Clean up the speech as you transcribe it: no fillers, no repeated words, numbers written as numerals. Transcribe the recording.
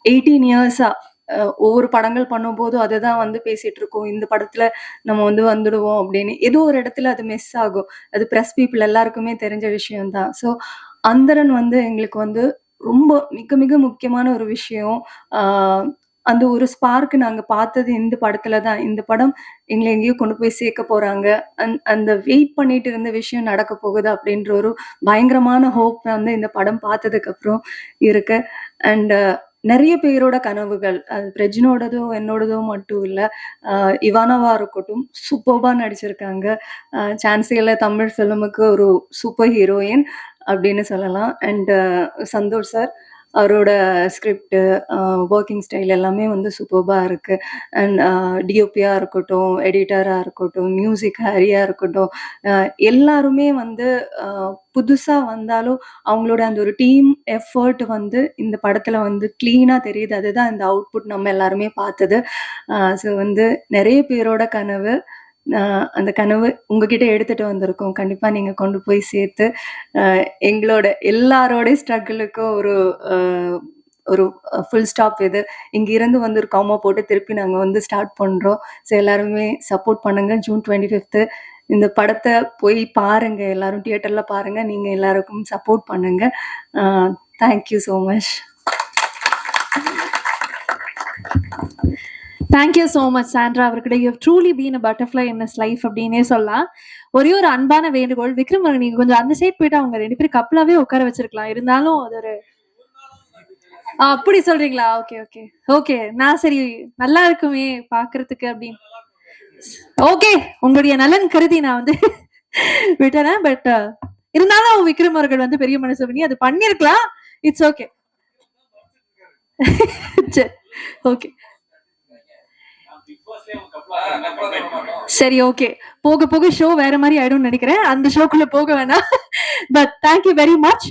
18 இயர்ஸா ஒவ்வொரு படங்கள் பண்ணும்போதும் அதுதான் வந்து பேசிட்டு இருக்கோம். இந்த படத்துல நம்ம வந்து வந்துடுவோம் அப்படின்னு. ஏதோ ஒரு இடத்துல அது மிஸ் ஆகும். அது பிரஸ் பீப்பிள் எல்லாருக்குமே தெரிஞ்ச விஷயம் தான். ஸோ அந்தரன் வந்து எங்களுக்கு வந்து ரொம்ப மிக மிக முக்கியமான ஒரு விஷயம். ஆ அந்த ஒரு ஸ்பார்க் நாங்க பார்த்தது இந்த படத்துல தான். இந்த படம் எங்கள எங்கேயோ கொண்டு போய் சேர்க்க போறாங்க. அந்த வெயிட் பண்ணிட்டு இருந்த விஷயம் நடக்க போகுது அப்படின்ற ஒரு பயங்கரமான ஹோப் வந்து இந்த படம் பார்த்ததுக்கு அப்புறம் இருக்கு. அண்ட் நெறைய பேரோட கனவுகள். அது ரெஜினோடதோ, என்னோடதோ மட்டும் இல்ல. இவானாவா இருக்கட்டும், சூப்பர்பா நடிச்சிருக்காங்க. சான்ஸே இல்ல தமிழ் ஃபிலிமுக்கு ஒரு சூப்பர் ஹீரோயின் அப்படின்னு சொல்லலாம். அண்ட் சந்தோஷ் சார் அவரோட ஸ்கிரிப்ட், ஒர்க்கிங் ஸ்டைல் எல்லாமே வந்து சூப்பர்பா இருக்கு. அண்ட் டிஓபியா இருக்கட்டும், எடிட்டரா இருக்கட்டும், மியூசிக் ஹரியா இருக்கட்டும், எல்லாருமே வந்து புதுசா வந்தாலும் அவங்களோட அந்த ஒரு டீம் எஃபர்ட் வந்து இந்த படத்துல வந்து கிளீனா தெரியுது. அதுதான் இந்த அவுட்புட் நம்ம எல்லாருமே பார்த்தது. ஸோ வந்து நெறைய பேரோட கனவு. அந்த கனவு உங்ககிட்ட எடுத்துட்டு வந்திருக்கோம். கண்டிப்பா நீங்க கொண்டு போய் சேர்த்து, எங்களோட எல்லாரோட ஸ்ட்ரகிளுக்கும் ஒரு அ ஒரு ஃபுல் ஸ்டாப் இது. இங்கிருந்து வந்து ஒரு காமா போட்டு திருப்பி நாங்க வந்து ஸ்டார்ட் பண்றோம். ஸோ எல்லாருமே சப்போர்ட் பண்ணுங்க. ஜூன் 25 இந்த படத்த போய் பாருங்க. எல்லாரும் தியேட்டர்ல பாருங்க. நீங்க எல்லாருக்கும் சப்போர்ட் பண்ணுங்க. Thank you so much. Thank you so much Sandra அவர்கிட்ட. You truly been a butterfly in his life அப்படின்னே சொல்லலாம். ஒரே ஒரு அன்பான வேண்டுகோள், விக்ரம் நீங்க கொஞ்சம் அந்த சைட் போயிட்டு அவங்க 2 பேரும் கப்பலாவே உட்கார வச்சிருக்கலாம். இருந்தாலும் அது ஒரு அப்படி சொல்றீங்களா? Okay okay okay. நான் சரி நல்லா இருக்குமே பாக்குறதுக்கு அப்படின்னு. ஓகே, உங்களுடைய நலன் கருதி நான் வந்து விட்டுறேன். பட் இருந்தாலும் விக்ரம் அவர்கள் வந்து பெரிய மனசு பண்ணி அது பண்ணிருக்கலாம். It's okay. ஓகே சரி, ஓகே. போக போக ஷோ வேற மாதிரி ஆயிடும்னு நினைக்கிறேன். அந்த ஷோக்குள்ள போக வேணாம். But thank you very much.